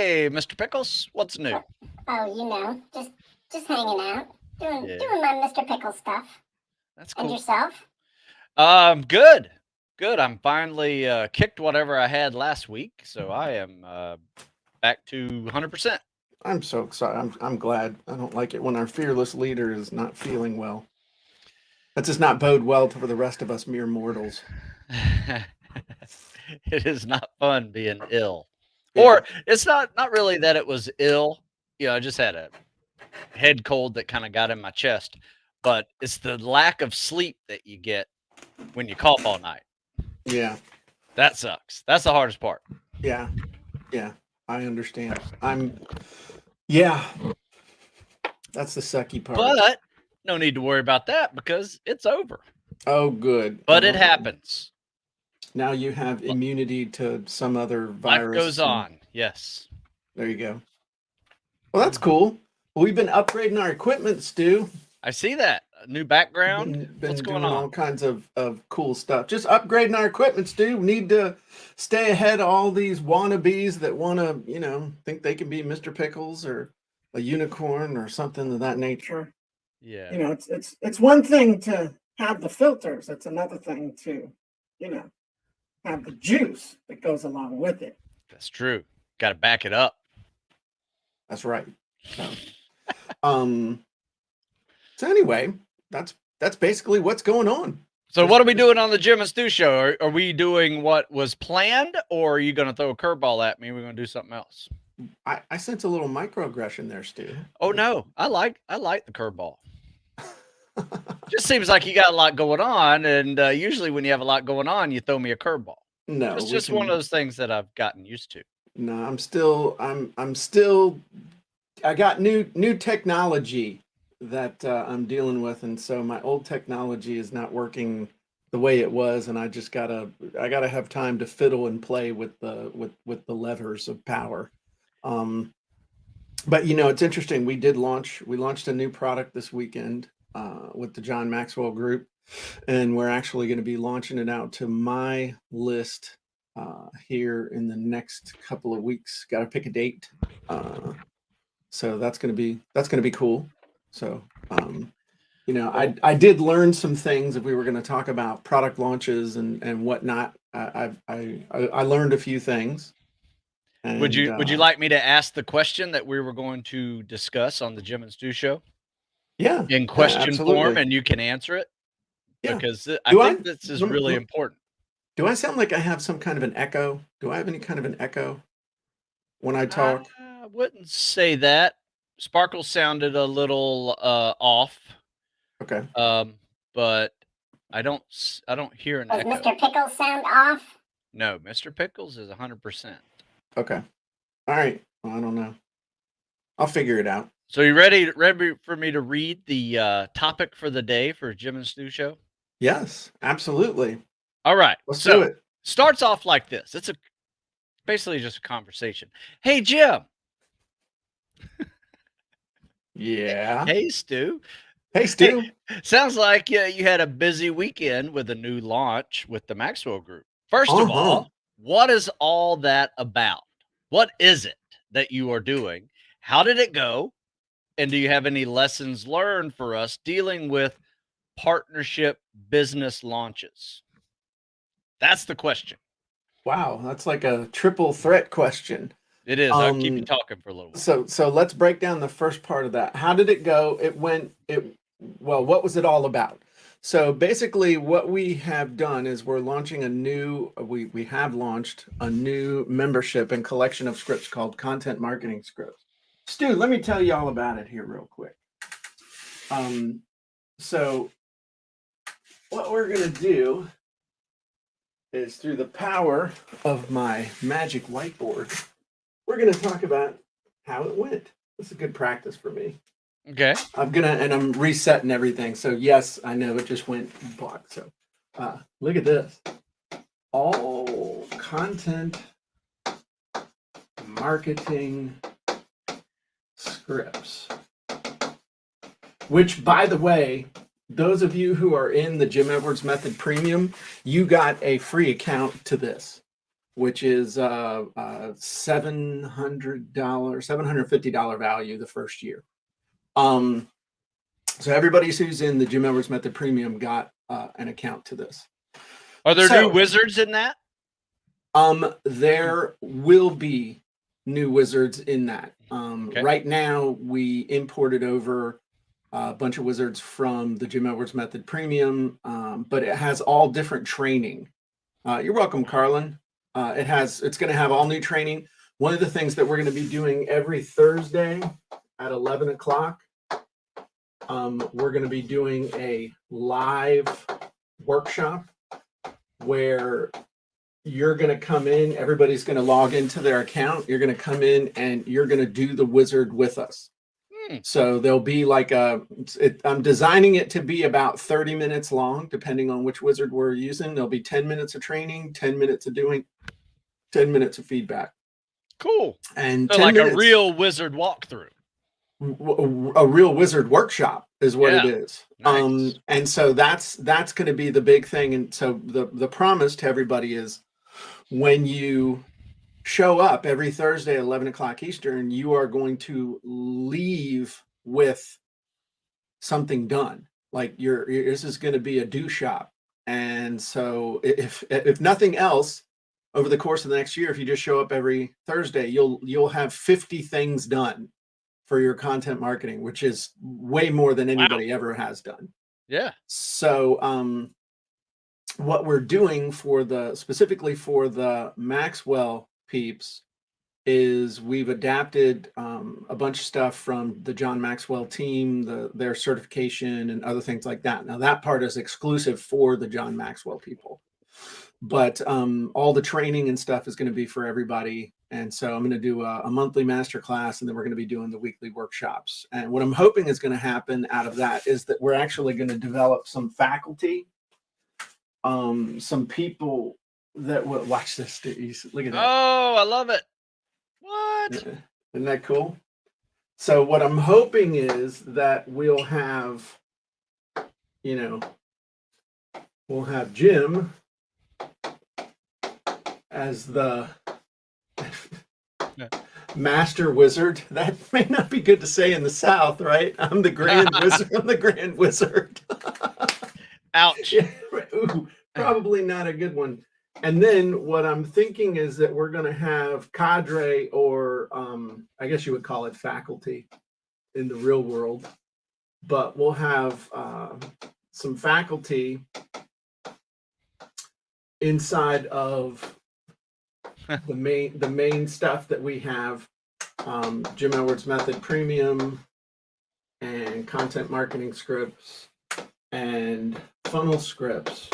Hey, Mr. Pickles, what's new? Oh, just hanging out, doing Yeah, doing my Mr. Pickle stuff. that's And cool. yourself? Good, good. I'm finally kicked whatever I had last week, so I am back to 100%. I'm so excited. I'm glad. I don't like it when our fearless leader is not feeling well. That does not bode well for the rest of us mere mortals. It is not fun being ill, Yeah. or it's not really that it was ill. I just had a head cold that kind of got in my chest, but it's the lack of sleep that you get when you cough all night. Yeah. That sucks. That's the hardest part. Yeah. Yeah. I understand. Yeah. That's the sucky part. But no need to worry about that because it's over. Oh, good. But it happens. Now you have immunity to some other virus. Life goes on. Yes. There you go. Well, that's cool. Well, we've been upgrading our equipment, Stu. I see that. A new background. Been What's going doing on? all kinds of cool stuff. Just upgrading our equipment, Stu. We need to stay ahead of all these wannabes that want to, think they can be Mr. Pickles or a unicorn or something of that nature. Yeah. It's one thing to have the filters. It's another thing to, have the juice that goes along with it. That's true. Got to back it up. That's right. So anyway, that's basically what's going on. So what are we doing on the Jim and Stu show? Are we doing what was planned, or are you going to throw a curveball at me? We're going to do something else. I sense a little microaggression there, Stu. Oh no, I like the curveball. Just seems like you got a lot going on, and usually when you have a lot going on, you throw me a curveball. No, it's just one of those things that I've gotten used to. No, I'm still. I got new technology that I'm dealing with, and so my old technology is not working the way it was, and I gotta have time to fiddle and play with the levers of power. But it's interesting. We launched a new product this weekend with the John Maxwell Group, and we're actually going to be launching it out to my list here in the next couple of weeks. Got to pick a date, so that's going to be cool. So I did learn some things if we were going to talk about product launches and whatnot. I learned a few things. And, would you like me to ask the question that we were going to discuss on the Jim and Stu show? Yeah, in question form, and you can answer it. Yeah. Because I think this is really important. Do I sound like I have some kind of an echo? Do I have any kind of an echo when I talk? I wouldn't say that. Sparkle sounded a little off. Okay. But I don't hear an echo. Does Mr. Pickles sound off? No, Mr. Pickles is 100%. Okay. All right. Well, I don't know. I'll figure it out. So you ready for me to read the topic for the day for Jim and Stu show? Yes, absolutely. All right. Let's do it. Starts off like this. It's basically just a conversation. Hey, Jim. Yeah. Hey, Stu. Hey, Stu. Sounds like you had a busy weekend with a new launch with the Maxwell Group. First of all, what is all that about? What is it that you are doing? How did it go? And do you have any lessons learned for us dealing with partnership business launches? That's the question. Wow, that's like a triple threat question. It is. I'll keep you talking for a little while. So let's break down the first part of that. How did it go? What was it all about? So basically what we have done is we have launched a new membership and collection of scripts called Content Marketing Scripts. Stu, let me tell you all about it here real quick. So what we're going to do is, through the power of my magic whiteboard, we're going to talk about how it went. This is a good practice for me. Okay. I'm resetting everything. So yes, I know it just went black. So look at this. All content marketing scripts, which, by the way, those of you who are in the Jim Edwards Method Premium, you got a free account to this. which is $750 value the first year. So everybody who's in the Jim Edwards Method Premium got an account to this. Are there new wizards in that? There will be new wizards in that. Okay. Right now, we imported over a bunch of wizards from the Jim Edwards Method Premium, but it has all different training. You're welcome, Carlin. It's going to have all new training. One of the things that we're going to be doing every Thursday at 11 o'clock, we're going to be doing a live workshop where you're going to come in, everybody's going to log into their account. You're going to come in and you're going to do the wizard with us. So there'll be like I'm designing it to be about 30 minutes long, depending on which wizard we're using. There'll be 10 minutes of training, 10 minutes of doing, 10 minutes of feedback. Cool. And so 10 like minutes, a real wizard walkthrough. A real wizard workshop is what it is. Nice. And so that's going to be the big thing. And so the promise to everybody is when you show up every Thursday at 11 o'clock Eastern, you are going to leave with something done. Like this is going to be a do shop. And so if nothing else, over the course of the next year, if you just show up every Thursday, you'll have 50 things done for your content marketing, which is way more than anybody ever has done. Yeah. So what we're doing specifically for the Maxwell peeps is we've adapted a bunch of stuff from the John Maxwell team, their certification and other things like that. Now that part is exclusive for the John Maxwell people, but all the training and stuff is going to be for everybody. And so I'm going to do a monthly masterclass, and then we're going to be doing the weekly workshops. And what I'm hoping is going to happen out of that is that we're actually going to develop some faculty, some people that will watch this. Look at that. Oh, I love it. What? Isn't that cool? So what I'm hoping is that we'll have Jim as the master wizard. That may not be good to say in the South, right? I'm the grand wizard. I'm the grand wizard. Ouch. Yeah, ooh, probably not a good one. And then what I'm thinking is that we're going to have cadre, or I guess you would call it faculty in the real world, but we'll have some faculty inside of the main stuff that we have, Jim Edwards Method Premium and content marketing scripts and funnel scripts,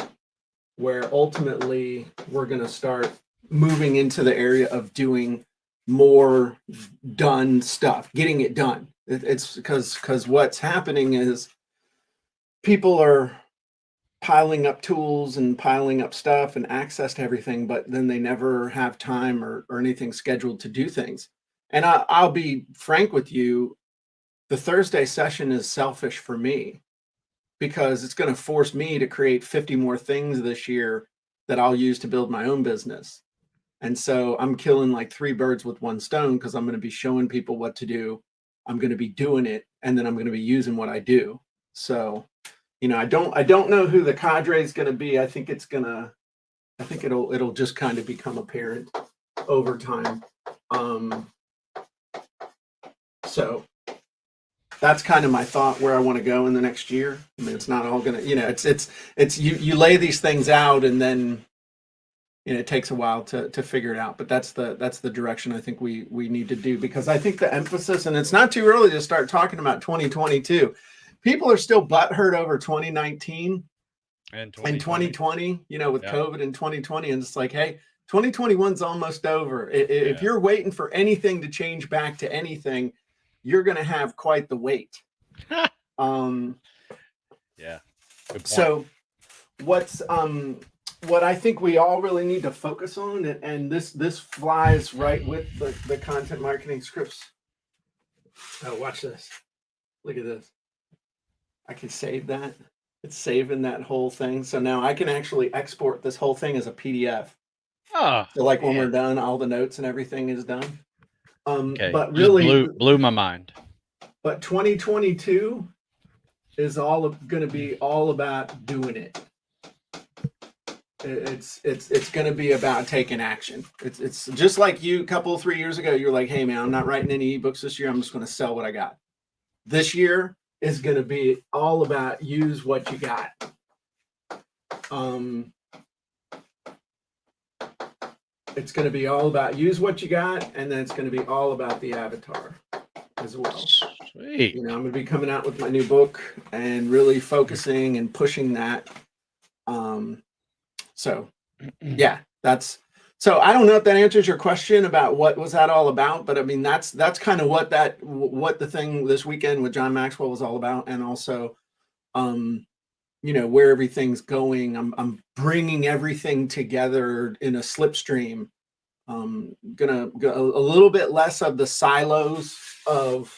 where ultimately we're going to start moving into the area of doing more done stuff, getting it done. It's because what's happening is people are piling up tools and piling up stuff and access to everything, but then they never have time or anything scheduled to do things. And I'll be frank with you, the Thursday session is selfish for me, because it's going to force me to create 50 more things this year that I'll use to build my own business. And so I'm killing like 3 birds with 1 stone, because I'm going to be showing people what to do. I'm going to be doing it, and then I'm going to be using what I do. So, I don't know who the cadre is going to be. I think it'll just kind of become apparent over time. So that's kind of my thought where I want to go in the next year. I mean, it's not all going to, it's you lay these things out, and then it takes a while to figure it out. But that's the direction I think we need to do, because I think the emphasis, and it's not too early to start talking about 2022. People are still butthurt over 2019 and 2020, with COVID in 2020. And it's like, hey, 2021's almost over. If you're waiting for anything to change back to anything, you're going to have quite the wait. Yeah. So what I think we all really need to focus on, and this flies right with the content marketing scripts. Oh, watch this. Look at this. I can save that. It's saving that whole thing. So now I can actually export this whole thing as a PDF. Oh, So like when man. we're done, all the notes and everything is done. Okay. But Just really, blew my mind. but 2022 is going to be all about doing it. It's going to be about taking action. It's just like you, a couple 3 years ago, you're like, hey man, I'm not writing any ebooks this year. I'm just going to sell what I got. This year is going to be all about use what you got. It's going to be all about use what you got, and then it's going to be all about the avatar as well. Sweet. You know, I'm going to be coming out with my new book and really focusing and pushing that. So yeah, so I don't know if that answers your question about what was that all about, but I mean, that's kind of what the thing this weekend with John Maxwell was all about. And also, you know, where everything's going. I'm bringing everything together in a slipstream. Gonna go a little bit less of the silos of,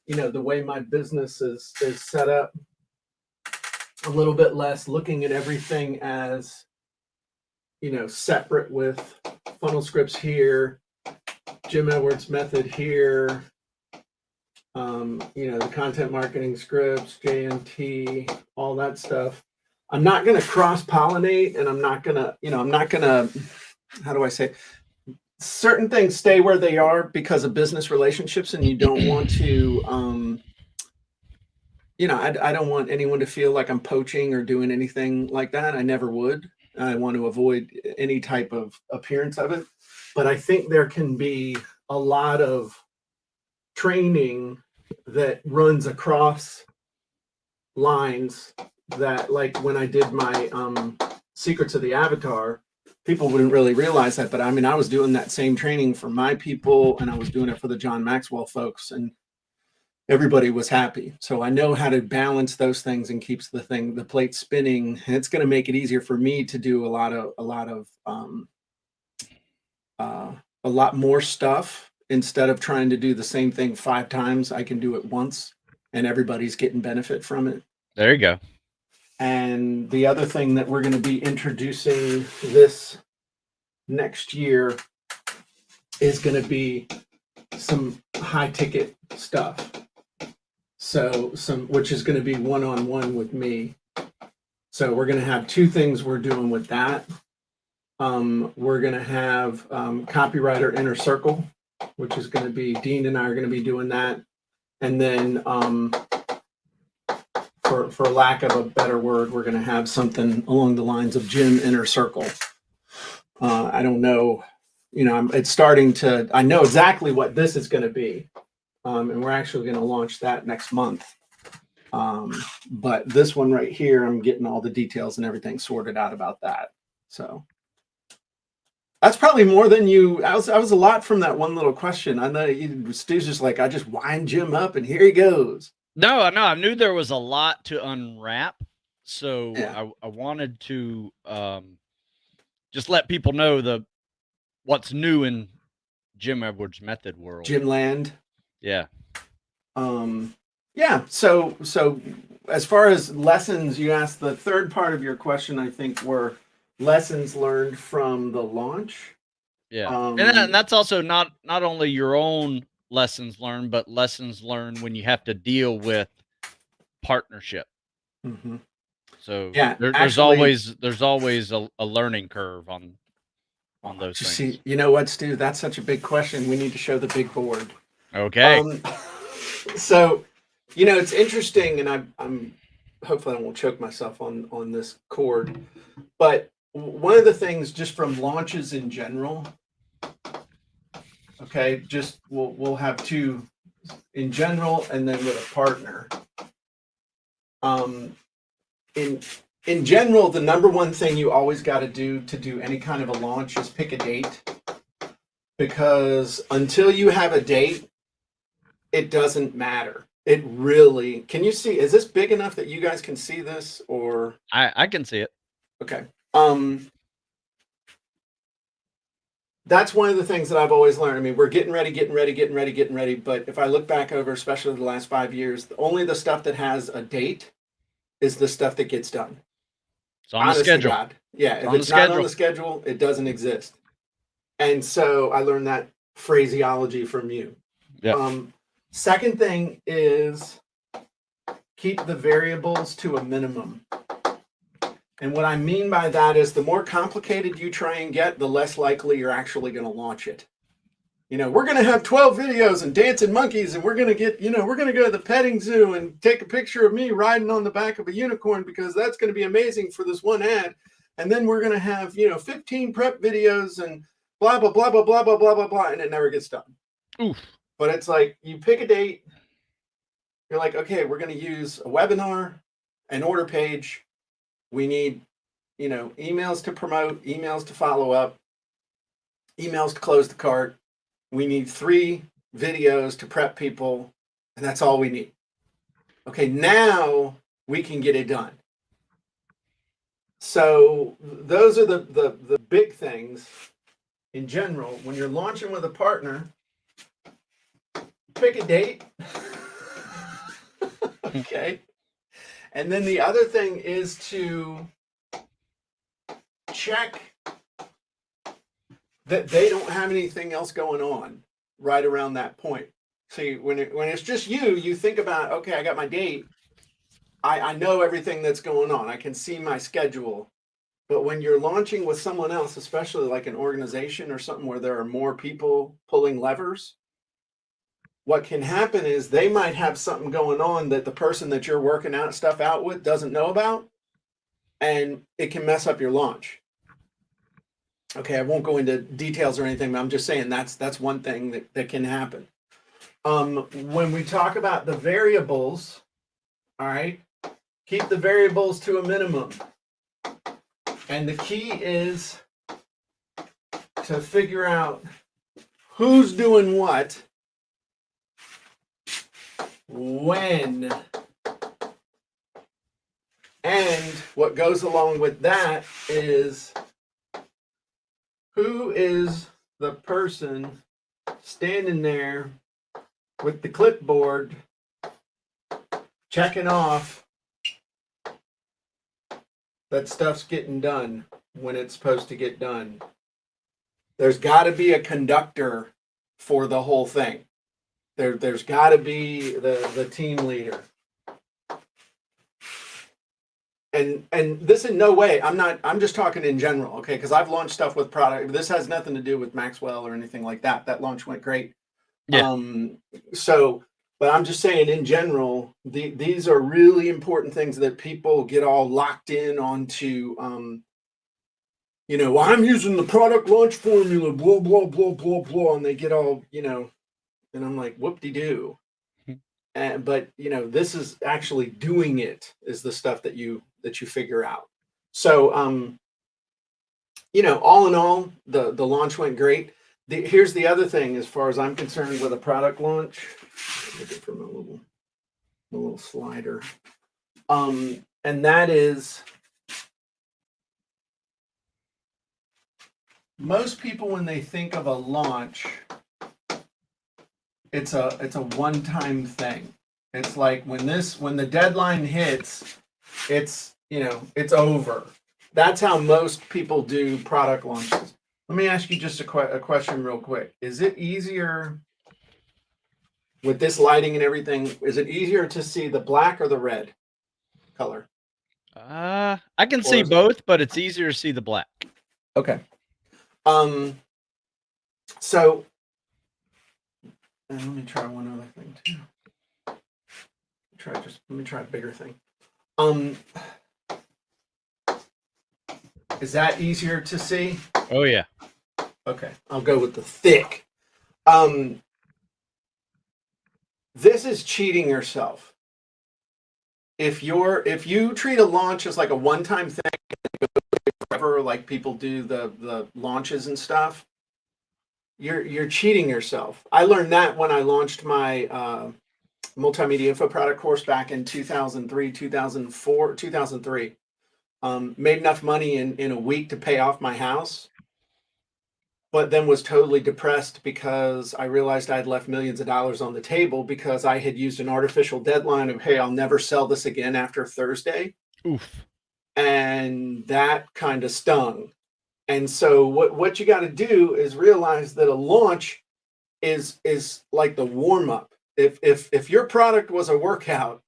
you know, the way my business is set up. A little bit less looking at everything as, you know, separate, with funnel scripts here, Jim Edwards method here, you know, the content marketing scripts, JMT, all that stuff. I'm not going to cross pollinate, and I'm not going to, how do I say, certain things stay where they are because of business relationships, and you don't want to, you know, I don't want anyone to feel like I'm poaching or doing anything like that. I never would. I want to avoid any type of appearance of it. But I think there can be a lot of training that runs across lines that, like when I did my Secrets of the Avatar, people wouldn't really realize that. But I mean, I was doing that same training for my people, and I was doing it for the John Maxwell folks, and everybody was happy. So I know how to balance those things and keeps the plate spinning. And it's going to make it easier for me to do a lot more stuff. Instead of trying to do the same thing 5 times, I can do it once, and everybody's getting benefit from it. There you go. And the other thing that we're going to be introducing this next year is going to be some high ticket stuff. So which is going to be one-on-one with me. So we're going to have 2 things we're doing with that. We're going to have Copywriter Inner Circle, which is going to be, Dean and I are going to be doing that. And then for lack of a better word, we're going to have something along the lines of Gym Inner Circle. I don't know, you know, it's starting to, I know exactly what this is going to be. And we're actually going to launch that next month. But this one right here, I'm getting all the details and everything sorted out about that. So that's probably more than you. I was a lot from that one little question. I know Stu's just like, I just wind Jim up and here he goes. No, I knew there was a lot to unwrap. So Yeah. I wanted to just let people know what's new in Jim Edwards method world. Jim Land. Yeah. Yeah. So as far as lessons, you asked, the third part of your question, I think, were lessons learned from the launch. Yeah. And that's also not only your own lessons learned, but lessons learned when you have to deal with partnership. Mm-hmm. So yeah, there's always a learning curve on those things. See, you know what, Stu? That's such a big question. We need to show the big board. Okay. So, you know, it's interesting, and I'm hopefully I won't choke myself on this cord, but one of the things just from launches in general, okay, just we'll have 2 in general and then with a partner. In general, the number one thing you always got to do any kind of a launch is pick a date, because until you have a date, it doesn't matter. It really, can you see, is this big enough that you guys can see this, or? I can see it. Okay. That's one of the things that I've always learned. I mean, we're getting ready. But if I look back over, especially the last 5 years, only the stuff that has a date is the stuff that gets done. It's on the schedule. God. Yeah. If it's not on the schedule, it doesn't exist. And so I learned that phraseology from you. Yeah. Second thing is keep the variables to a minimum. And what I mean by that is the more complicated you try and get, the less likely you're actually going to launch it. You know, we're going to have 12 videos and dancing monkeys, and we're going to get, we're going to go to the petting zoo and take a picture of me riding on the back of a unicorn because that's going to be amazing for this one ad. And then we're going to have, 15 prep videos and blah, blah, blah, blah, blah, blah, blah, blah, blah. And it never gets done. Oof. But it's like you pick a date. You're like, okay, we're going to use a webinar, an order page. We need, emails to promote, emails to follow up, emails to close the cart. We need 3 videos to prep people, and that's all we need. Okay, now we can get it done. So those are the big things in general. When you're launching with a partner, pick a date. Okay. And then the other thing is to check that they don't have anything else going on right around that point. See, when it's just you think about, okay, I got my date. I know everything that's going on. I can see my schedule. But when you're launching with someone else, especially like an organization or something where there are more people pulling levers, what can happen is they might have something going on that the person that you're working out stuff out with doesn't know about, and it can mess up your launch. Okay, I won't go into details or anything, but I'm just saying that's one thing that can happen. When we talk about the variables, all right, keep the variables to a minimum. And the key is to figure out who's doing what, when, and what goes along with that is who is the person standing there with the clipboard checking off that stuff's getting done when it's supposed to get done. There's got to be a conductor for the whole thing. There's got to be the team leader. And this in no way, I'm just talking in general, okay? Because I've launched stuff with product. This has nothing to do with Maxwell or anything like that. That launch went great. Yeah. But I'm just saying in general, these are really important things that people get all locked in onto. Well, I'm using the product launch formula, blah, blah, blah, blah, blah. And they get all, and I'm like, whoop-de-doo. But this is actually doing it is the stuff that you figure out. So, all in all, the launch went great. Here's the other thing, as far as I'm concerned, with a product launch. Look it from a little slider. And that is, most people when they think of a launch, it's a one-time thing. It's like when the deadline hits, it's over. That's how most people do product launches. Let me ask you just a question real quick. Is it easier with this lighting and everything? Is it easier to see the black or the red color? I can see both, but it's easier to see the black. Okay. So let me try one other thing too. Let me try a bigger thing. Is that easier to see? Oh yeah. Okay, I'll go with the thick. This is cheating yourself. If you treat a launch as like a one-time thing, forever, like people do the launches and stuff, you're cheating yourself. I learned that when I launched my multimedia info product course back in 2003, 2004, 2003. Made enough money in a week to pay off my house, but then was totally depressed because I realized I had left millions of dollars on the table because I had used an artificial deadline of, hey, I'll never sell this again after Thursday. Oof. And that kind of stung. And so what you got to do is realize that a launch is like the warm up. If your product was a workout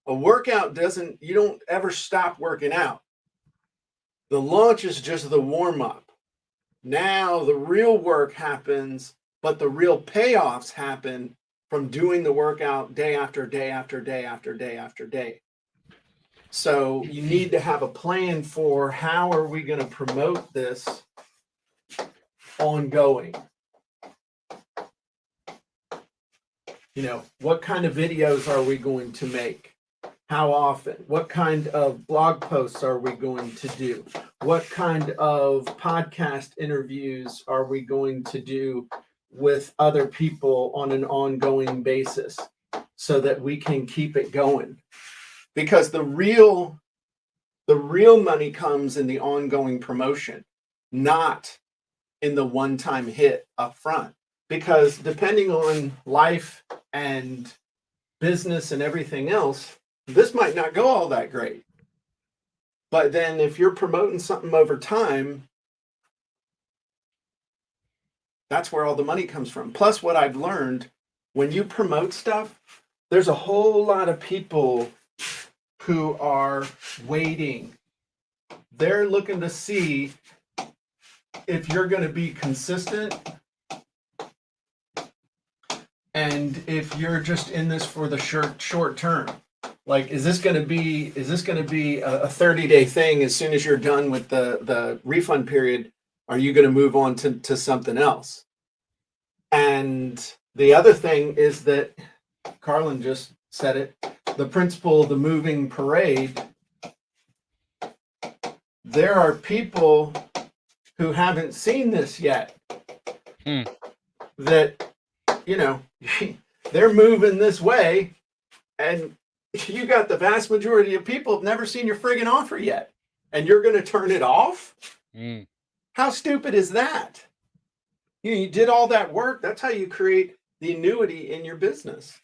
doesn't, you don't ever stop working out. The launch is just the warm up. Now the real work happens, but the real payoffs happen from doing the workout day after day after day after day after day. So you need to have a plan for how are we going to promote this ongoing. You know, what kind of videos are we going to make? How often? What kind of blog posts are we going to do? What kind of podcast interviews are we going to do with other people on an ongoing basis so that we can keep it going? Because the real money comes in the ongoing promotion, not in the one-time hit up front. Because depending on life and business and everything else, this might not go all that great. But then if you're promoting something over time, that's where all the money comes from. Plus, what I've learned, when you promote stuff, there's a whole lot of people who are waiting. They're looking to see if you're going to be consistent and if you're just in this for the short term. Like, is this going to be a 30-day thing? As soon as you're done with the refund period, are you going to move on to something else? And the other thing is that Carlin just said it, the principle of the moving parade. There are people who haven't seen this yet. That, you know, they're moving this way, and you got the vast majority of people have never seen your friggin' offer yet, and you're going to turn it off? How stupid is that? You did all that work. That's how you create the annuity in your business.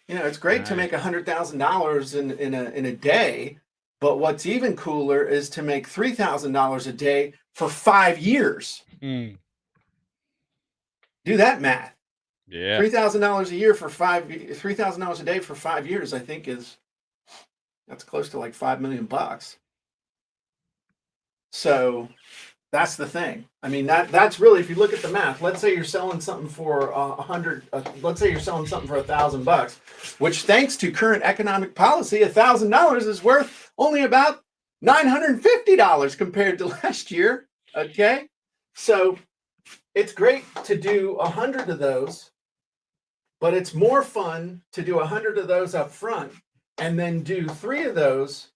You know, it's great to make $100,000 in a day, but what's even cooler is to make $3,000 a day for 5 years. Do that math. Yeah. $3,000 a year for $3,000 a day for 5 years, I think that's close to like $5 million. So that's the thing. I mean, that's really, if you look at the math, let's say you're selling something for let's say you're selling something for $1,000, which thanks to current economic policy, $1,000 is worth only about $950 compared to last year. Okay. So it's great to do 100 of those, but it's more fun to do 100 of those up front and then do 3 of those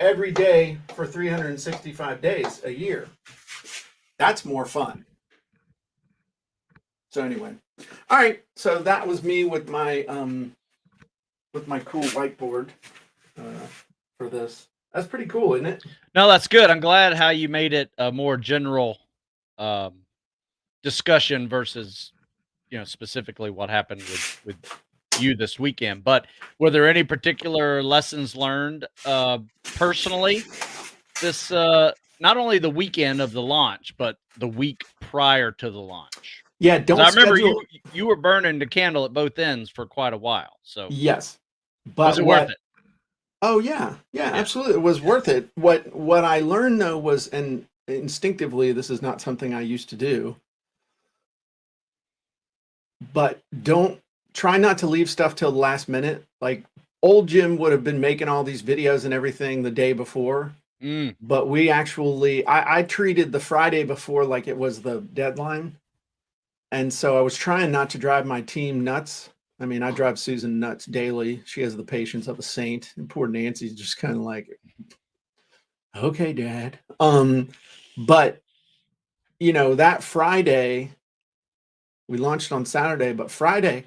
every day for 365 days a year. That's more fun. So anyway, all right. So that was me with my cool whiteboard for this. That's pretty cool, isn't it? No, that's good. I'm glad how you made it a more general discussion versus, you know, specifically what happened with you this weekend. But were there any particular lessons learned personally this not only the weekend of the launch, but the week prior to the launch? Yeah, don't. I remember you were burning the candle at both ends for quite a while. So yes, but was it worth it? Oh yeah, absolutely, it was worth it. What I learned though was, and instinctively, this is not something I used to do, but try not to leave stuff till the last minute. Like old Jim would have been making all these videos and everything the day before, but we actually, I treated the Friday before like it was the deadline, and so I was trying not to drive my team nuts. I mean, I drive Susan nuts daily. She has the patience of a saint. And poor Nancy's just kind of like, okay, Dad. But you know, that Friday, we launched on Saturday, but Friday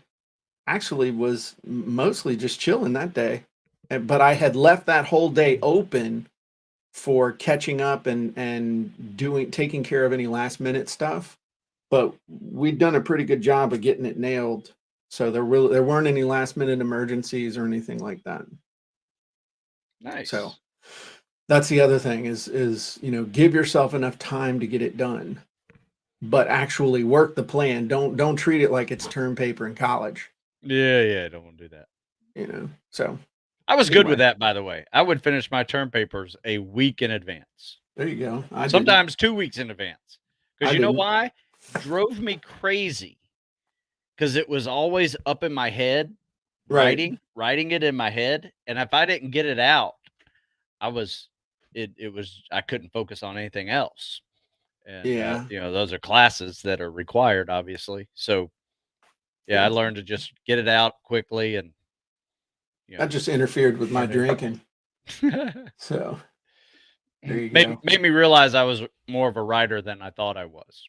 actually was mostly just chilling that day. But I had left that whole day open for catching up and taking care of any last minute stuff. But we'd done a pretty good job of getting it nailed. So there weren't any last minute emergencies or anything like that. Nice. So That's the other thing is give yourself enough time to get it done, but actually work the plan. Don't treat it like it's term paper in college. Yeah, I don't want to do that. So I was good with anyway. that, by the way. I would finish my term papers a week in advance. There you go. I Sometimes 2 weeks in advance. Because you know didn't. why? Drove me crazy. Because it was always up in my head, Right. writing it in my head. And if I didn't get it out, I was I couldn't focus on anything else. And Yeah. those are classes that are required, obviously. So yeah, I Yeah. learned to just get it out quickly and That just interfered with my drinking. So there you go. made me realize I was more of a writer than I thought I was.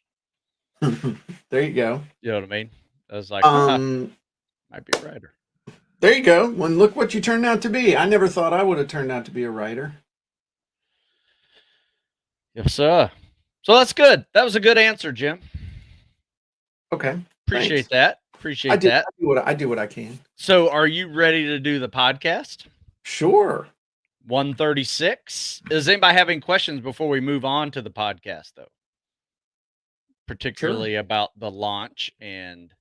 There you go. You know what I mean? I was like, might be a writer. There you go. Well, look what you turned out to be. I never thought I would have turned out to be a writer. Yes, sir. So that's good. That was a good answer, Jim. Okay. Appreciate thanks. that. Appreciate that. I do what I can. So are you ready to do the podcast? Sure. 136. Is anybody having questions before we move on to the podcast, though? Particularly about the launch and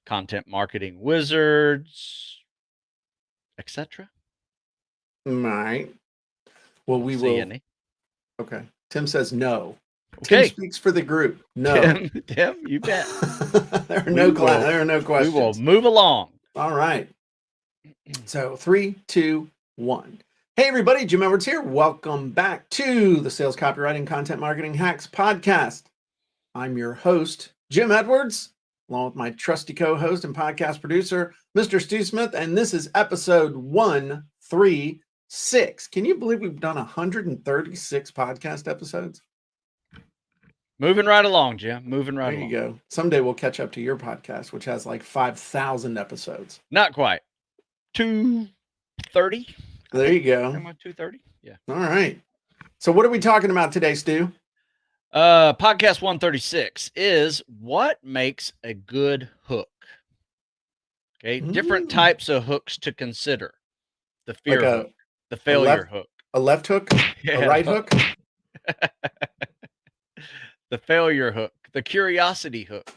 content marketing wizards, etc. All right. Well, we See will. any. Okay. Tim says no. Okay. Tim speaks for the group. No. Tim, you bet. There are no questions. We will move along. All right. So 3, 2, 1. Hey everybody, Jim Edwards here. Welcome back to the Sales Copywriting Content Marketing Hacks podcast. I'm your host, Jim Edwards, along with my trusty co-host and podcast producer, Mr. Stu Smith, and this is episode 136. Can you believe we've done 136 podcast episodes? Moving right along, Jim. Moving right along. There you go. Someday we'll catch up to your podcast, which has like 5,000 episodes. Not quite. 230. There you go. 230. Yeah. All right. So what are we talking about today, Stu? Podcast 136 is what makes a good hook. Okay. Different types of hooks to consider. The fear hook, the failure hook. A left hook? A right hook? The failure hook, the curiosity hook,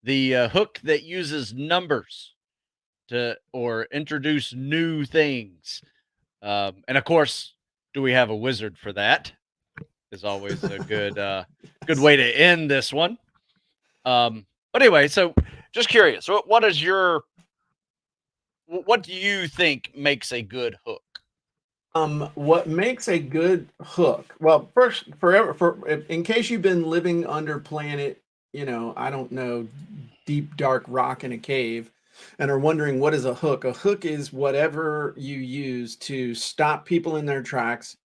the hook that uses numbers or introduce new things. And of course, do we have a wizard for that? Is always a good way to end this one. But anyway, so just curious, what do you think makes a good hook? What makes a good hook? Well, first, in case you've been living under planet, I don't know, deep dark rock in a cave, and are wondering what is a hook. A hook is whatever you use to stop people in their tracks,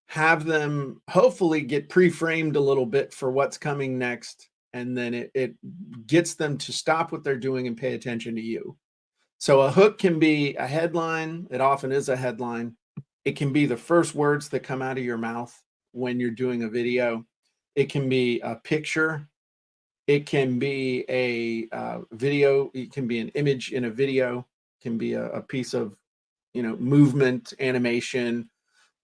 have them hopefully get pre-framed a little bit for what's coming next, and then it gets them to stop what they're doing and pay attention to you. So a hook can be a headline. It often is a headline. It can be the first words that come out of your mouth when you're doing a video. It can be a picture. It can be a video. It can be an image in a video. It can be a piece of, movement, animation.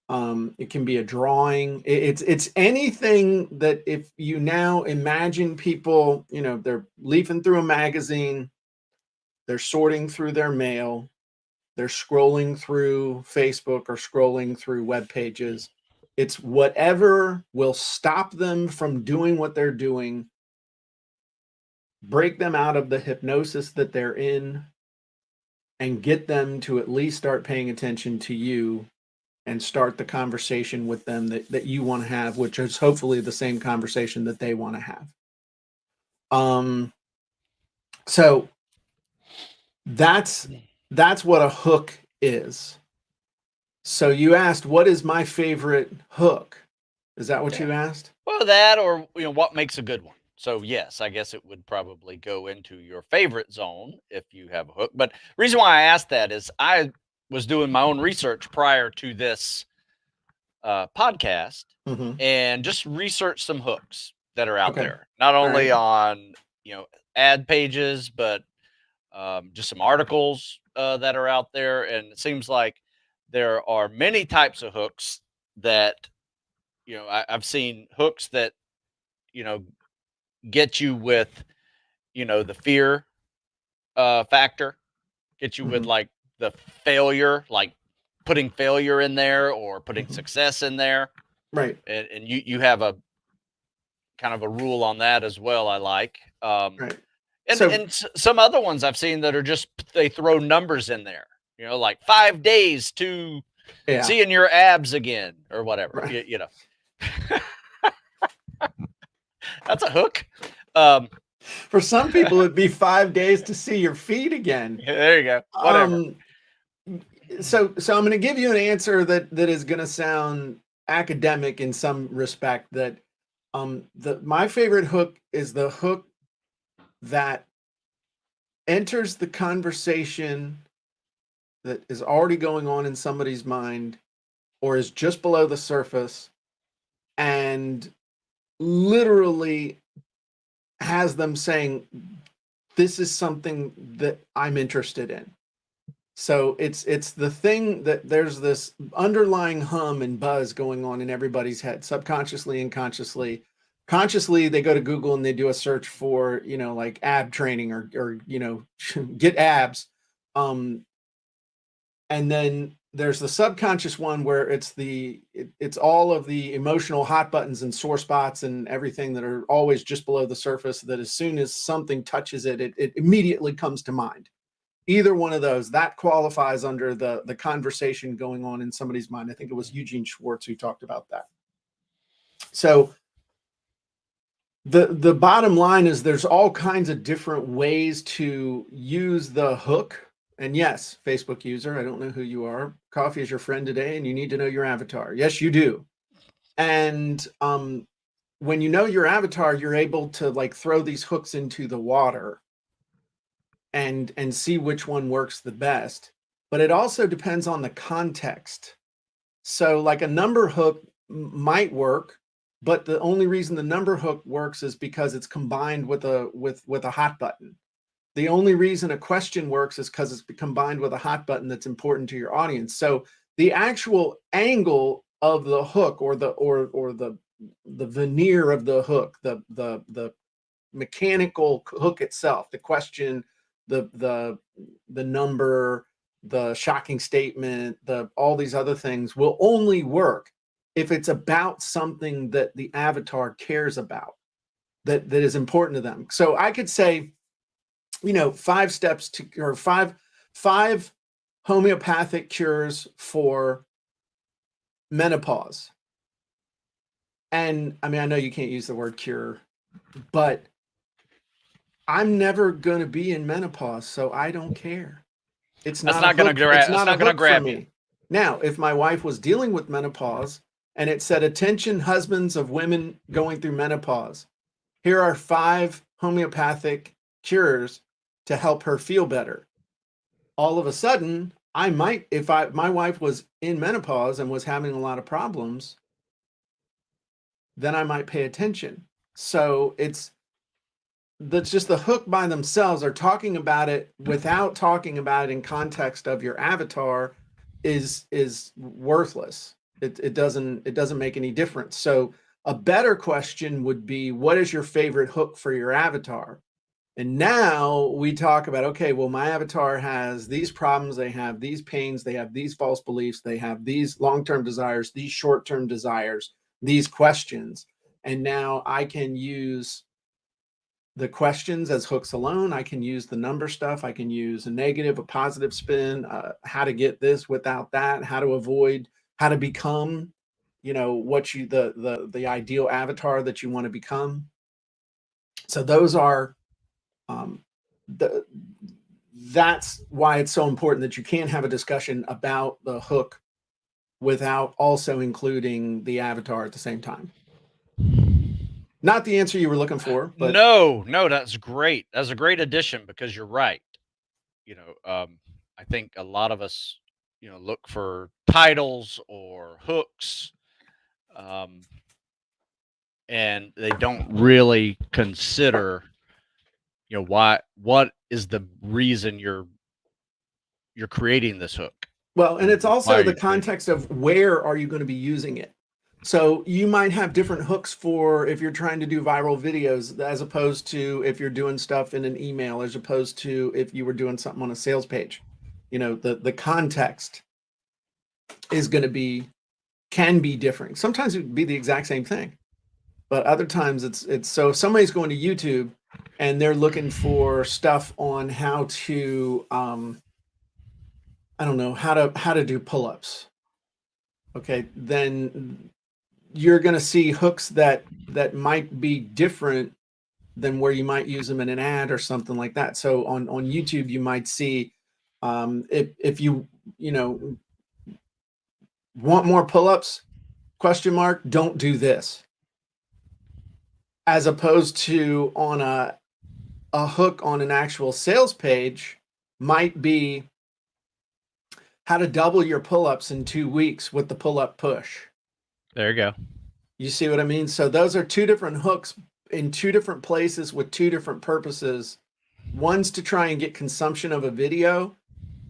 It can be a drawing. It's anything that if you now imagine people, they're leafing through a magazine, they're sorting through their mail, they're scrolling through Facebook or scrolling through web pages. It's whatever will stop them from doing what they're doing, break them out of the hypnosis that they're in, and get them to at least start paying attention to you and start the conversation with them that you want to have, which is hopefully the same conversation that they want to have. So that's what a hook is. So you asked, what is my favorite hook? Is that what you asked? Well, that or what makes a good one. So yes, I guess it would probably go into your favorite zone if you have a hook. But the reason why I asked that is I was doing my own research prior to this podcast and just researched some hooks that are out there, not only on ad pages, but just some articles that are out there. And it seems like there are many types of hooks that, I've seen hooks that, get you with, the fear factor, get you with Mhm. like the failure, like putting failure in there or putting Mhm. success in there. Right. And you have a kind of a rule on that as well. I like. Right. And So some other ones I've seen that are just they throw numbers in there, like 5 days to yeah. seeing your abs again or whatever. Right. That's a hook. For some people, it'd be 5 days to see your feet again. There you go. Whatever. So I'm going to give you an answer that is going to sound academic in some respect. That my favorite hook is the hook that enters the conversation that is already going on in somebody's mind or is just below the surface and literally has them saying, this is something that I'm interested in. So it's the thing that there's this underlying hum and buzz going on in everybody's head, subconsciously and consciously. Consciously, they go to Google and they do a search for, like ab training or get abs. And then there's the subconscious one where it's all of the emotional hot buttons and sore spots and everything that are always just below the surface, that as soon as something touches it, it immediately comes to mind. Either one of those, that qualifies under the conversation going on in somebody's mind. I think it was Eugene Schwartz who talked about that. So the bottom line is there's all kinds of different ways to use the hook. And yes, Facebook user, I don't know who you are. Coffee is your friend today, and you need to know your avatar. Yes, you do. And when you know your avatar, you're able to like throw these hooks into the water and see which one works the best. But it also depends on the context. So like a number hook might work, but the only reason the number hook works is because it's combined with a hot button. The only reason a question works is because it's combined with a hot button that's important to your audience. So the actual angle of the hook or the veneer of the hook, the mechanical hook itself, the question, the number, the shocking statement, all these other things will only work if it's about something that the avatar cares about, that is important to them. So I could say, 5 steps to, or five homeopathic cures for menopause. And I mean, I know you can't use the word cure, but I'm never going to be in menopause, so I don't care. It's That's not not going to for grab me. you. Now, if my wife was dealing with menopause and it said, attention husbands of women going through menopause, here are 5 homeopathic cures to help her feel better. All of a sudden, I might, if my wife was in menopause and was having a lot of problems, then I might pay attention. So that's just the hook by themselves, or talking about it without talking about it in context of your avatar is worthless. It doesn't make any difference. So a better question would be, what is your favorite hook for your avatar? And now we talk about, okay, well, my avatar has these problems, they have these pains, they have these false beliefs, they have these long-term desires, these short-term desires, these questions. And now I can use the questions as hooks alone. I can use the number stuff. I can use a negative, a positive spin, how to get this without that, how to avoid, how to become, what you, the ideal avatar that you want to become. So those are, that's why it's so important that you can't have a discussion about the hook without also including the avatar at the same time. Not the answer you were looking for, but No, that's great. That's a great addition because you're right. I think a lot of us, look for titles or hooks, and they don't really consider, what is the reason you're creating this hook. Well, and it's Why also are the you doing it? context of where are you going to be using it. So you might have different hooks for if you're trying to do viral videos, as opposed to if you're doing stuff in an email, as opposed to if you were doing something on a sales page. You know, the context is going to be, can be different. Sometimes it would be the exact same thing, but other times it's so if somebody's going to YouTube and they're looking for stuff on how to I don't know, how to do pull-ups. Okay, then you're going to see hooks that might be different than where you might use them in an ad or something like that. So on YouTube you might see if you know want more pull-ups, question mark, don't do this, as opposed to on a hook on an actual sales page might be how to double your pull-ups in 2 weeks with the pull-up push. There you go. You see what I mean? So those are two different hooks in two different places with two different purposes. One's to try and get consumption of a video,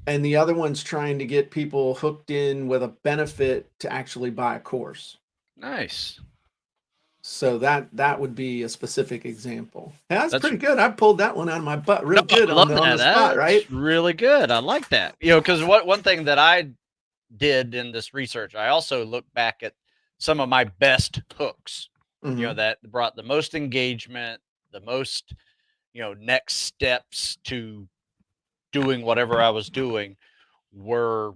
and the other one's trying to get people hooked in with a benefit to actually buy a course. Nice. So that would be a specific example. Yeah, that's pretty good. I pulled that one out of my butt real good I love on the spot, That's right? really good. I like that. You know, because one thing that I did in this research, I also looked back at some of my best hooks, you know, that brought the most engagement, the most, you know, next steps to doing whatever I was doing were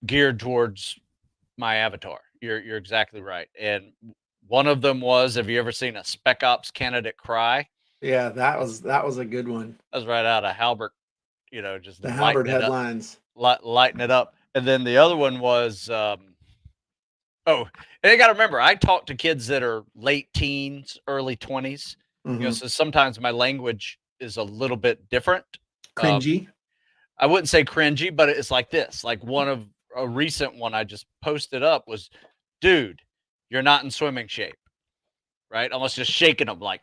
geared towards my avatar. You're exactly right. And one of them was, have you ever seen a Spec Ops candidate cry? Yeah, that was a good one. That was right out of Halbert, you know, just The Halbert headlines. Lighten it up. And then the other one was, and you got to remember, I talk to kids that are late teens, early 20s. You know, so sometimes my language is a little bit different. Cringy. I wouldn't say cringy, but it's like this. Like a recent one I just posted up was, dude, you're not in swimming shape, right? Almost just shaking them like,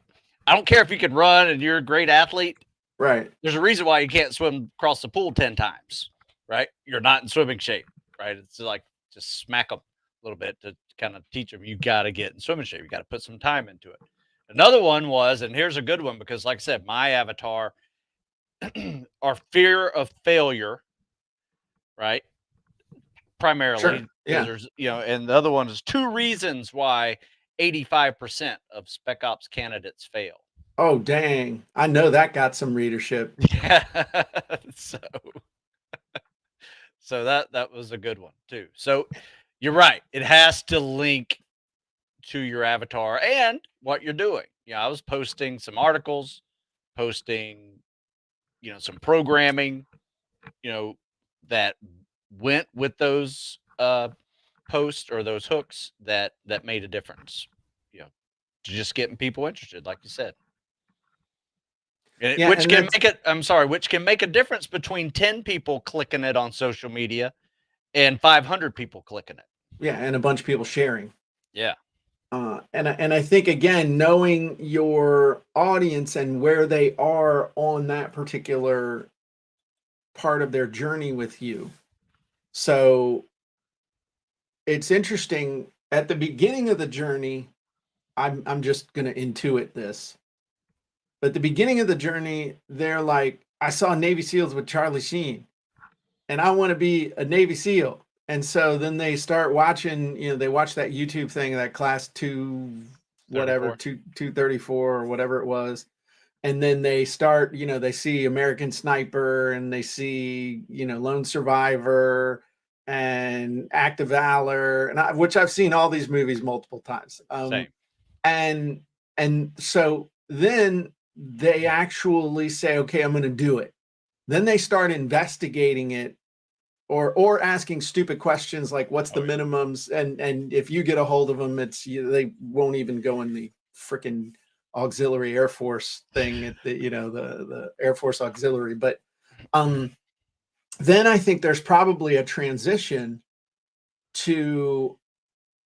I don't care if you can run and you're a great athlete. Right. There's a reason why you can't swim across the pool 10 times, right? You're not in swimming shape, right? It's like just smack them a little bit to kind of teach them you got to get in swimming shape. You got to put some time into it. Another one was, and here's a good one because, like I said, my avatar are fear of failure, right? Primarily, Sure. Yeah. there's, you know, and the other one is 2 reasons why 85% of Spec Ops candidates fail. Oh, dang. I know that got some readership. Yeah. So that was a good one too. So you're right. It has to link to your avatar and what you're doing. Yeah, I was posting some articles, posting, you know, some programming, you know, that went with those posts or those hooks that made a difference. You know, just getting people interested, like you said. And Yeah, which and can make it, I'm sorry, which can make a difference between 10 people clicking it on social media and 500 people clicking it. Yeah, and a bunch of people sharing. Yeah. And I think, again, knowing your audience and where they are on that particular part of their journey with you. So it's interesting at the beginning of the journey. I'm just going to intuit this. But at the beginning of the journey, they're like, I saw Navy SEALs with Charlie Sheen, and I want to be a Navy SEAL. And so then they start watching, you know, they watch that YouTube thing, that class 234 or whatever it was. And then they start, you know, they see American Sniper and they see, you know, Lone Survivor and Act of Valor, and which I've seen all these movies multiple times. Same. And so then they actually say, okay, I'm going to do it. Then they start investigating it or asking stupid questions like, what's the minimums? And if you get a hold of them, they won't even go in the freaking auxiliary Air Force thing at the, you know, the Air Force auxiliary. But then I think there's probably a transition to,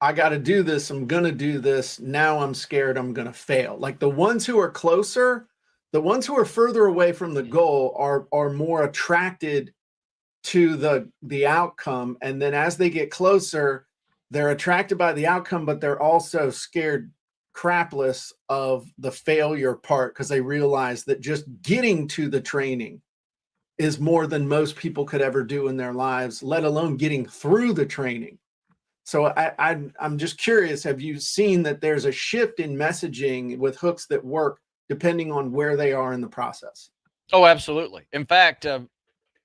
I got to do this. I'm going to do this. Now I'm scared I'm going to fail. Like the ones who are closer, the ones who are further away from the goal are more attracted to the outcome, and then as they get closer, they're attracted by the outcome, but they're also scared crapless of the failure part, because they realize that just getting to the training is more than most people could ever do in their lives, let alone getting through the training. So I'm just curious, have you seen that there's a shift in messaging with hooks that work depending on where they are in the process? Oh, absolutely. In fact,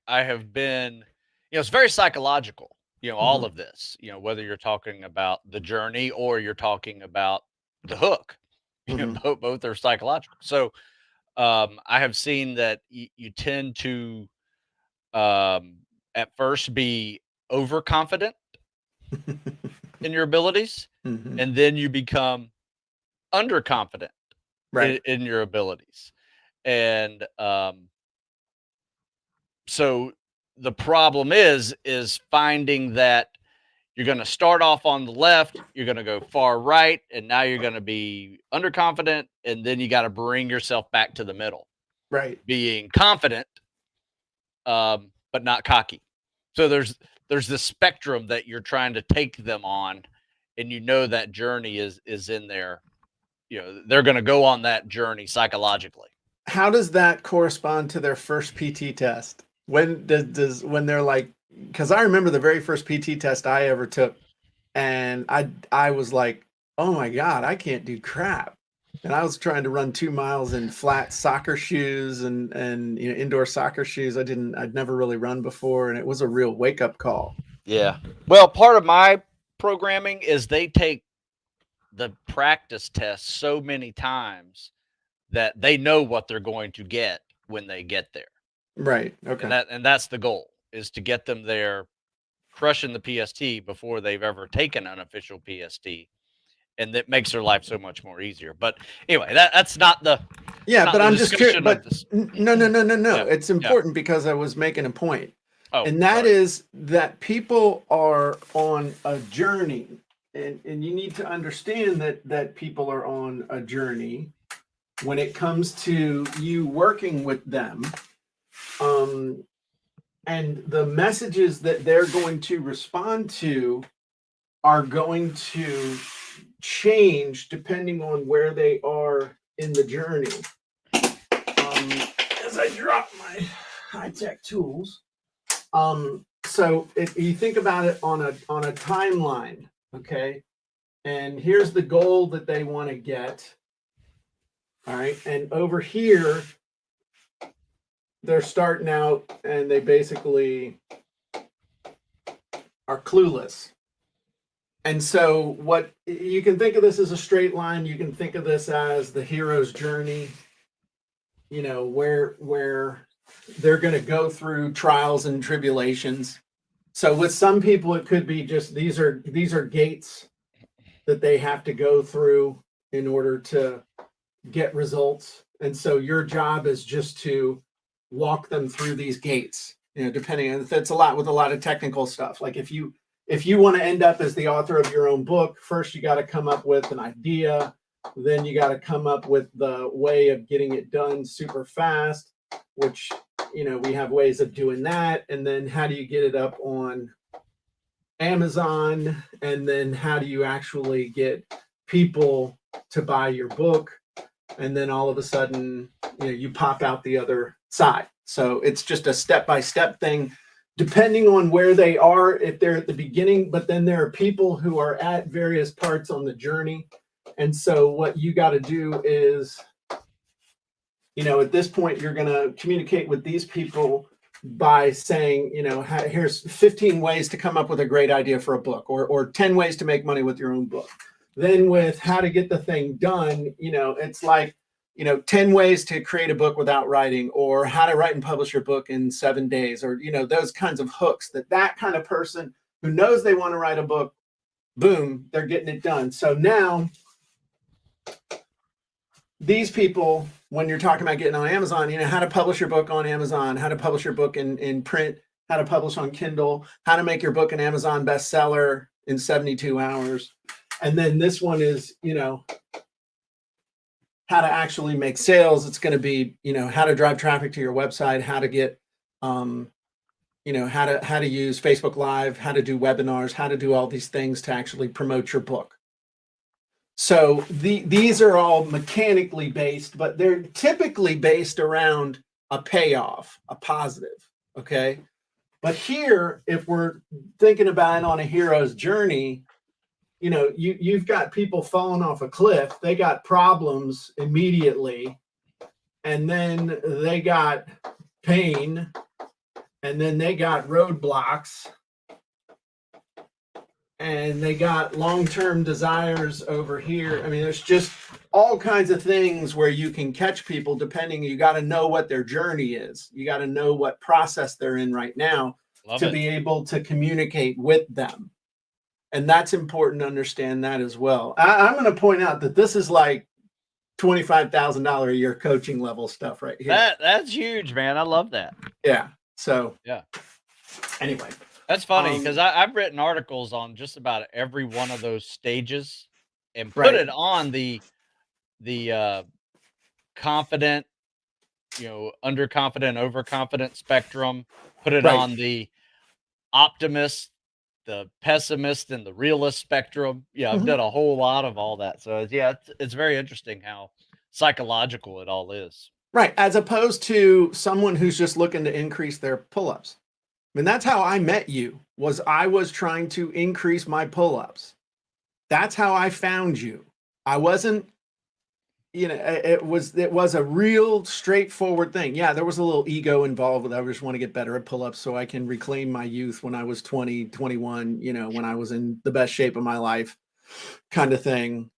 I have been, it's very psychological, all of this, whether you're talking about the journey or you're talking about the hook, both are psychological. So I have seen that you tend to at first be overconfident in your abilities, and then you become underconfident in your abilities. And so the problem is finding that you're going to start off on the left, you're going to go far right, and now you're going to be underconfident, and then you got to bring yourself back to the middle. Right. Being confident, but not cocky. So there's this spectrum that you're trying to take them on, and that journey is in there. They're going to go on that journey psychologically. How does that correspond to their first PT test? When when they're like, because I remember the very first PT test I ever took, and I was like, oh my God, I can't do crap. And I was trying to run 2 miles in flat soccer shoes and indoor soccer shoes. I'd never really run before, and it was a real wake up call. Yeah. Well, part of my programming is they take the practice test so many times that they know what they're going to get when they get there. Right. Okay. And that's the goal, is to get them there crushing the PST before they've ever taken an official PST. And that makes their life so much more easier. But anyway, that's not the but I'm just curious. But no. Yeah. It's important because I was making a point. Oh, and that is that people are on a journey, and you need to understand that people are on a journey when it comes to you working with them. And the messages that they're going to respond to are going to change depending on where they are in the journey. As I drop my high-tech tools. So if you think about it on a timeline, okay, and here's the goal that they want to get. All right, and over here, they're starting out and they basically are clueless. And so what you can think of this as a straight line, you can think of this as the hero's journey, where they're going to go through trials and tribulations. So with some people, it could be just these are gates that they have to go through in order to get results. And so your job is just to walk them through these gates, depending on, that's a lot with a lot of technical stuff. Like if you want to end up as the author of your own book, first you got to come up with an idea, then you got to come up with the way of getting it done super fast, which, we have ways of doing that. And then how do you get it up on Amazon? And then how do you actually get people to buy your book? And then all of a sudden, you pop out the other side. So it's just a step-by-step thing, depending on where they are, if they're at the beginning. But then there are people who are at various parts on the journey. And so what you got to do is, at this point, you're going to communicate with these people by saying, here's 15 ways to come up with a great idea for a book, or 10 ways to make money with your own book. Then with how to get the thing done, it's like, 10 ways to create a book without writing, or how to write and publish your book in 7 days, or, those kinds of hooks that kind of person who knows they want to write a book, boom, they're getting it done. So now these people, when you're talking about getting on Amazon, how to publish your book on Amazon, how to publish your book in print, how to publish on Kindle, how to make your book an Amazon bestseller in 72 hours. And then this one is, how to actually make sales. It's going to be, how to drive traffic to your website, how to get you know, how to use Facebook Live, how to do webinars, how to do all these things to actually promote your book. So these are all mechanically based, but they're typically based around a payoff, a positive, okay? But here, if we're thinking about it on a hero's journey, you know, you've got people falling off a cliff. They got problems immediately, and then they got pain, and then they got roadblocks, and they got long-term desires over here. I mean, there's just all kinds of things where you can catch people depending. You got to know what their journey is. You got to know what process they're in right now to be able to communicate with them. And that's important to understand that as well. I'm going to point out that this is like $25,000 a year coaching level stuff right here. That's huge, man. I love that. Yeah. So yeah. Anyway. That's funny because I've written articles on just about every one of those stages and put it on the confident, you know, underconfident, overconfident spectrum, put it on the optimist, the pessimist, and the realist spectrum. Yeah, I've done a whole lot of all that. So yeah, it's very interesting how psychological it all is. Right. As opposed to someone who's just looking to increase their pull-ups. I mean, that's how I met you, was I was trying to increase my pull-ups. That's how I found you. I wasn't, you know, it was a real straightforward thing. Yeah, there was a little ego involved with it. I just want to get better at pull-ups so I can reclaim my youth when I was 20, 21, you know, when I was in the best shape of my life kind of thing.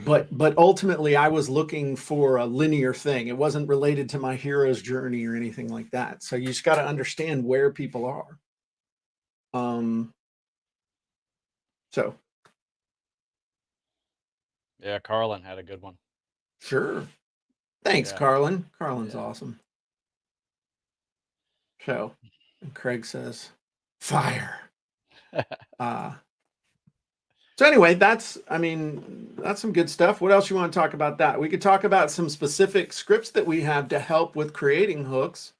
But ultimately I was looking for a linear thing. It wasn't related to my hero's journey or anything like that. So you just got to understand where people are. So. Yeah, Carlin had a good one. Sure. Thanks, Carlin. Carlin's awesome. So, and Craig says, fire. So anyway, that's some good stuff. What else you want to talk about that? We could talk about some specific scripts that we have to help with creating hooks.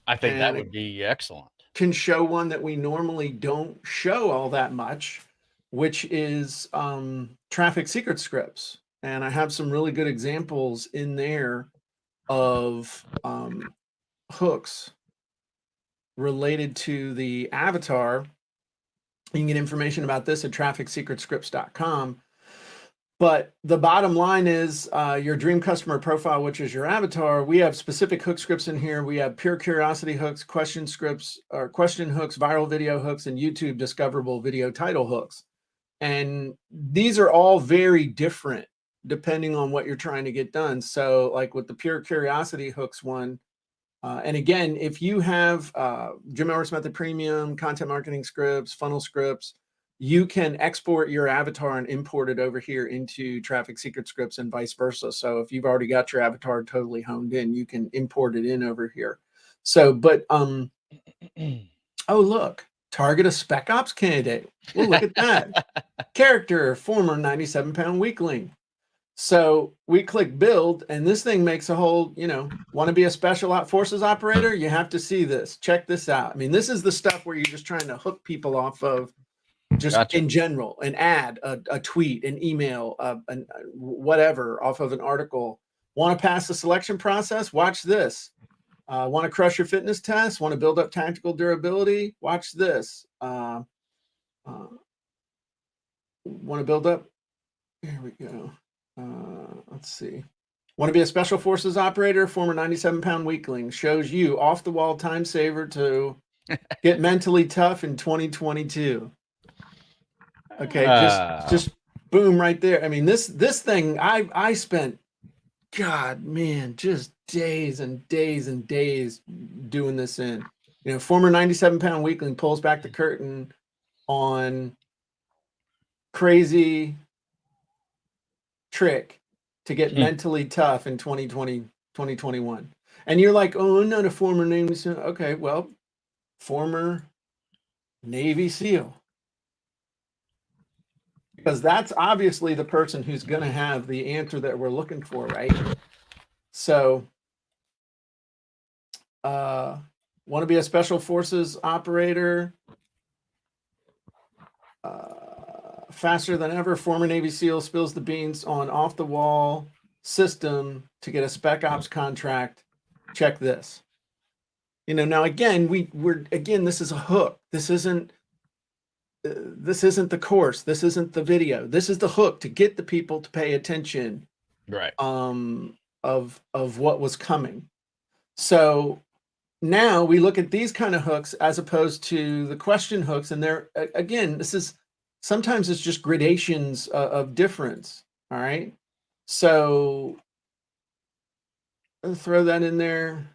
I think that would be excellent. Can show one that we normally don't show all that much, which is traffic secret scripts. And I have some really good examples in there of hooks related to the avatar. You can get information about this at trafficsecretscripts.com. But the bottom line is your dream customer profile, which is your avatar. We have specific hook scripts in here. We have pure curiosity hooks, question scripts, or question hooks, viral video hooks, and YouTube discoverable video title hooks. And these are all very different depending on what you're trying to get done. So like with the pure curiosity hooks one, and again, if you have Jim Elmer's Method Premium, content marketing scripts, funnel scripts, you can export your avatar and import it over here into Traffic Secret Scripts and vice versa. So if you've already got your avatar totally honed in, you can import it in over here. So, but, oh, look, target a spec ops candidate. Well, look at that. Character, former 97-pound weakling. So we click build, and this thing makes a whole, you know, want to be a special forces operator? You have to see this. Check this out. I mean, this is the stuff where you're just trying to hook people off of just in general, an ad, a tweet, an email, whatever, off of an article. Want to pass the selection process? Watch this. Want to crush your fitness test? Want to build up tactical durability? Watch this. Want to build up? Here we go. Let's see. Want to be a special forces operator? Former 97-pound weakling shows you off the wall time saver to get mentally tough in 2022. Okay, just boom right there. I mean, this thing I spent, God, man, just days and days and days doing this in. You know, former 97-pound weakling pulls back the curtain on crazy trick to get mentally tough in 2021. And you're like, oh, I'm not a former Navy SEAL. Okay, well, former Navy SEAL. Because that's obviously the person who's going to have the answer that we're looking for, right? So, Want to be a special forces operator? Faster than ever, former Navy SEAL spills the beans on off-the-wall system to get a spec ops contract. Check this. Now again, this is a hook. This isn't the course. This isn't the video. This is the hook to get the people to pay attention. Right. Of what was coming. So now we look at these kind of hooks as opposed to the question hooks, and they're again, sometimes it's just gradations of difference. All right. So I'll throw that in there.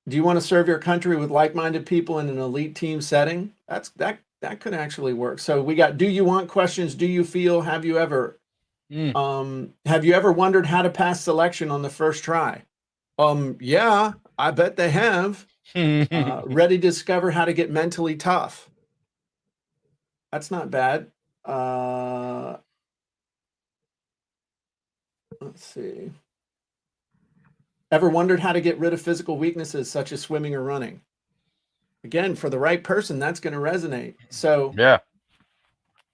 Do you want to serve your country with like-minded people in an elite team setting? That could actually work. So we got, do you want questions? Do you feel? Have you ever? Have you ever wondered how to pass selection on the first try? Yeah, I bet they have. Ready to discover how to get mentally tough. That's not bad. Let's see. Ever wondered how to get rid of physical weaknesses such as swimming or running? Again, for the right person, that's going to resonate. So yeah,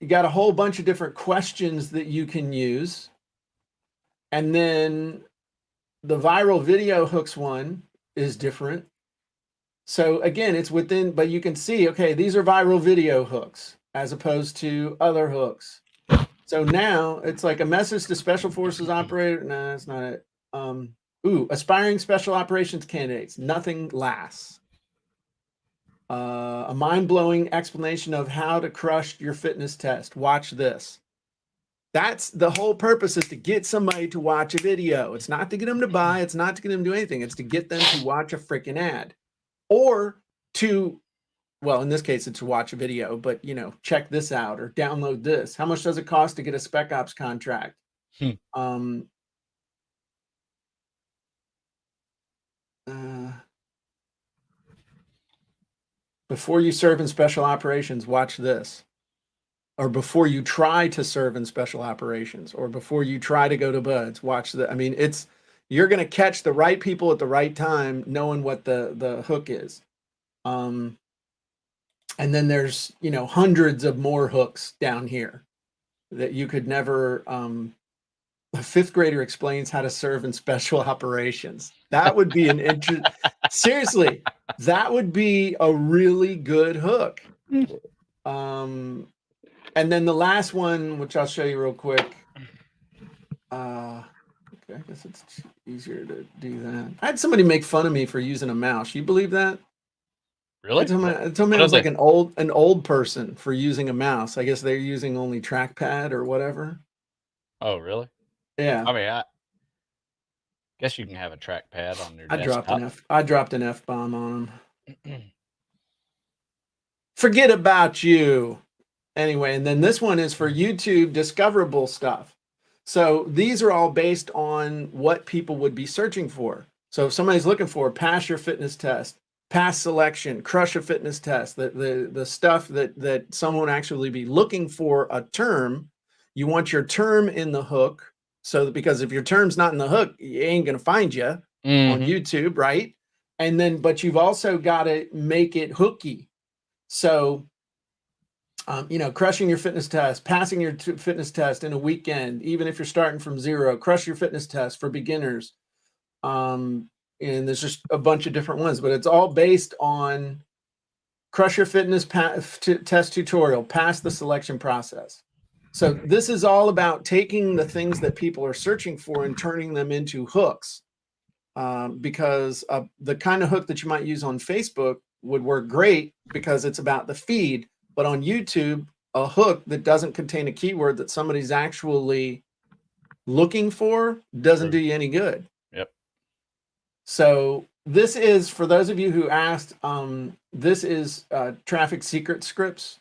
you got a whole bunch of different questions that you can use. And then the viral video hooks one is different. So again, it's within, but you can see, okay, these are viral video hooks as opposed to other hooks. So now it's like a message to special forces operator. No, that's not it. Aspiring special operations candidates. Nothing lasts. A mind-blowing explanation of how to crush your fitness test. Watch this. That's the whole purpose, is to get somebody to watch a video. It's not to get them to buy. It's not to get them to do anything. It's to get them to watch a freaking ad, or to, well, in this case, it's to watch a video, but check this out or download this. How much does it cost to get a spec ops contract? Before you serve in special operations, watch this. Or before you try to serve in special operations, or before you try to go to BUDS, watch the. I mean, you're going to catch the right people at the right time, knowing what the hook is. And then there's hundreds of more hooks down here that you could never. A fifth grader explains how to serve in special operations. That would be an seriously, that would be a really good hook. And then the last one, which I'll show you real quick. Okay, I guess it's easier to do that. I had somebody make fun of me for using a mouse. You believe that? Really? I told me I was like an old person for using a mouse. I guess they're using only trackpad or whatever. Oh, really? Yeah. I mean, I guess you can have a trackpad on your desktop. I dropped an F-bomb on them. Forget about you. Anyway, and then this one is for YouTube discoverable stuff. So these are all based on what people would be searching for. So if somebody's looking for pass your fitness test, pass selection, crush a fitness test, the stuff that someone actually be looking for a term, you want your term in the hook. So because if your term's not in the hook, you ain't going to find you on YouTube, right? And then, but you've also got to make it hooky. So crushing your fitness test, passing your fitness test in a weekend, even if you're starting from zero, crush your fitness test for beginners. And there's just a bunch of different ones, but it's all based on crush your fitness test tutorial, pass the selection process. So this is all about taking the things that people are searching for and turning them into hooks. Because the kind of hook that you might use on Facebook would work great because it's about the feed. But on YouTube, a hook that doesn't contain a keyword that somebody's actually looking for doesn't do you any good. Yep. So this is, for those of you who asked, this is Traffic Secret Scripts.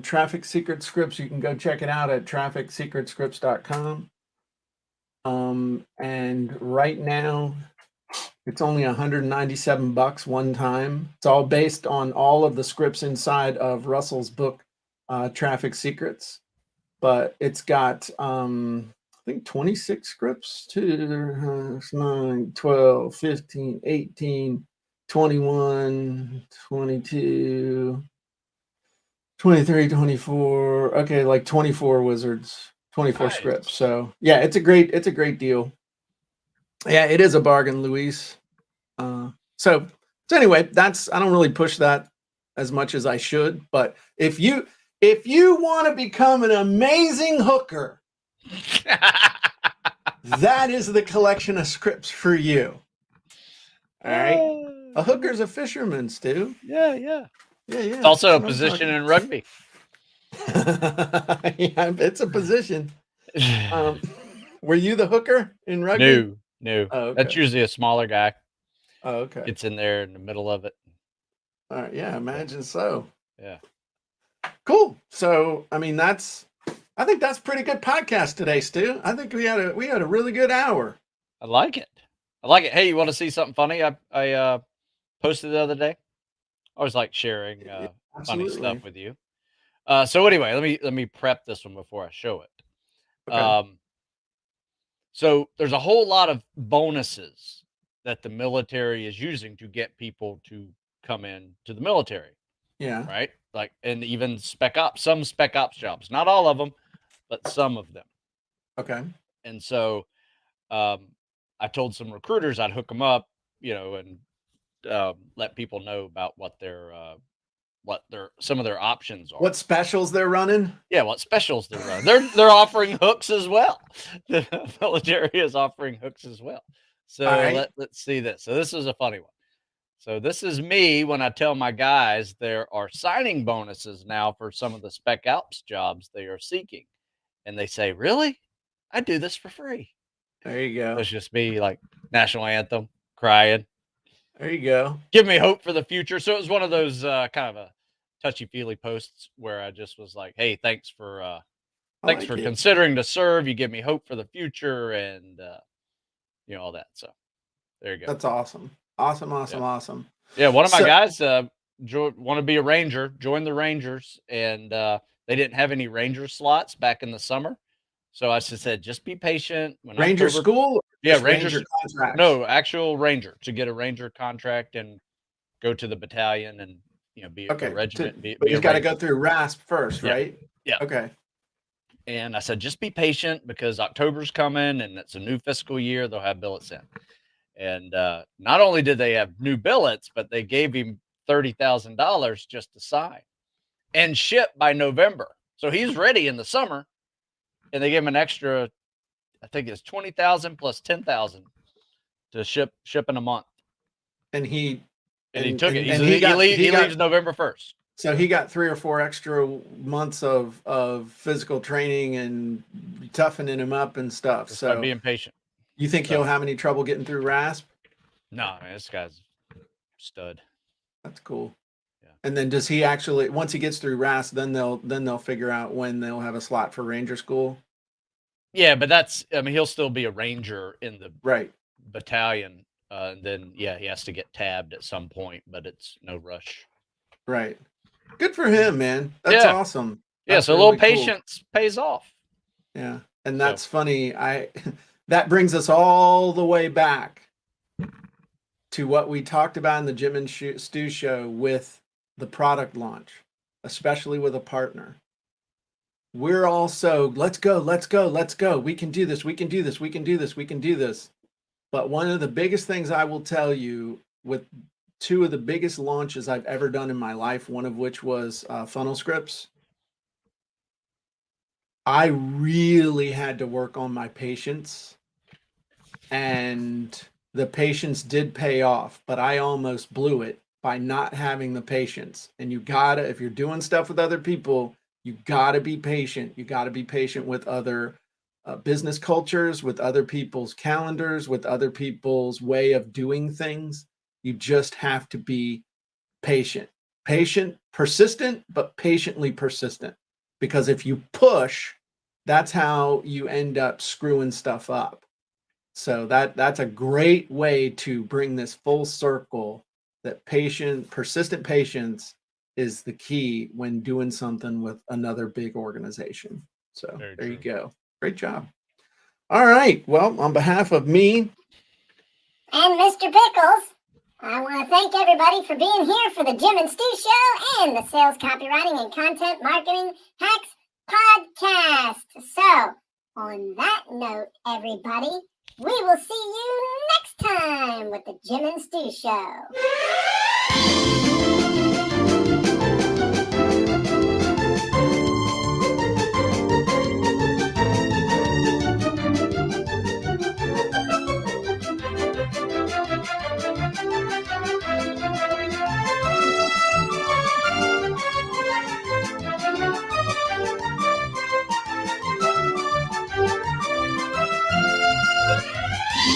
Traffic Secret Scripts, you can go check it out at trafficsecretscripts.com. And right now, it's only $197 one time. It's all based on all of the scripts inside of Russell's book, Traffic Secrets. But it's got, I think 26 scripts, 2, 9, 12, 15, 18, 21, 22, 23, 24. Okay, like 24 wizards, 24 Nice. scripts. So yeah, it's a great deal. Yeah, it is a bargain, Luis. So anyway, I don't really push that as much as I should, but if you want to become an amazing hooker, that is the collection of scripts for you. All right. A hooker's a fisherman, Stu. Yeah. Yeah. It's also a That's what I'm position talking- in rugby. Yeah, it's a position. Were you the hooker in rugby? No. Oh, okay. That's usually a smaller guy. Oh, okay. Gets in there in the middle of it. All right. Yeah, imagine so. Yeah. Cool. So, I mean, I think that's pretty good podcast today, Stu. I think we had a really good hour. I like it. Hey, you want to see something funny? I posted the other day. I always like sharing funny Absolutely. stuff with you. So anyway, let me prep this one before I show it. Okay. So there's a whole lot of bonuses that the military is using to get people to come in to the military, Yeah. right? Like, and even some spec ops jobs, not all of them, but some of them. Okay. And so, I told some recruiters I'd hook them up, and let people know about what some of their options are. What specials they're running? Yeah, what specials they're running. They're offering hooks as well. The military is offering hooks as well. So All right. let's see this. So this is a funny one. So this is me when I tell my guys there are signing bonuses now for some of the spec ops jobs they are seeking. And they say, "Really? I do this for free." There you go. It's just me like national anthem, crying. There you go. Give me hope for the future. So it was one of those kind of a touchy-feely posts where I just was like, "Hey, thanks for considering to serve. You give me hope for the future, and all that." So there you go. That's awesome. Awesome. Yeah, one of my guys want to be a ranger, join the Rangers, and they didn't have any ranger slots back in the summer. So I just said, just be patient. When Ranger school? Yeah, Ranger contract. No, actual ranger, to get a ranger contract and go to the battalion and be a regiment. But he's got to go through RASP first, right? Yeah. Okay. And I said, just be patient because October's coming and it's a new fiscal year. They'll have billets in. And not only did they have new billets, but they gave him $30,000 just to sign and ship by November. So he's ready in the summer. And they gave him an extra, I think it's 20,000 plus 10,000 to ship in a month. And he took it. He leaves November 1st. So he got 3 or 4 extra months of physical training and toughening him up and stuff. Just so by being patient. You think he'll have any trouble getting through RASP? No, man, this guy's stud. That's cool. Yeah. And then does he actually, once he gets through RASP, then they'll figure out when they'll have a slot for Ranger school? Yeah, but he'll still be a Ranger in the battalion. And then, he has to get tabbed at some point, but it's no rush. Right. Good for him, man. That's awesome. That's so really a little patience pays off. Yeah. And that's funny. That brings us all the way back to what we talked about in the Jim and Stu show with the product launch, especially with a partner. We're also, let's go. We can do this. But one of the biggest things I will tell you with 2 of the biggest launches I've ever done in my life, one of which was Funnel Scripts. I really had to work on my patience, and the patience did pay off, but I almost blew it by not having the patience. And if you're doing stuff with other people, you gotta be patient. You gotta be patient with other business cultures, with other people's calendars, with other people's way of doing things. You just have to be patient, persistent, but patiently persistent. Because if you push, that's how you end up screwing stuff up. So that's a great way to bring this full circle, that persistent patience is the key when doing something with another big organization. So there you go. Great job. All right. Well, on behalf of me And Mr. Pickles, I want to thank everybody for being here for the Jim and Stu Show and the Sales Copywriting and Content Marketing Hacks Podcast. So, on that note, everybody, we will see you next time with the Jim and Stu Show.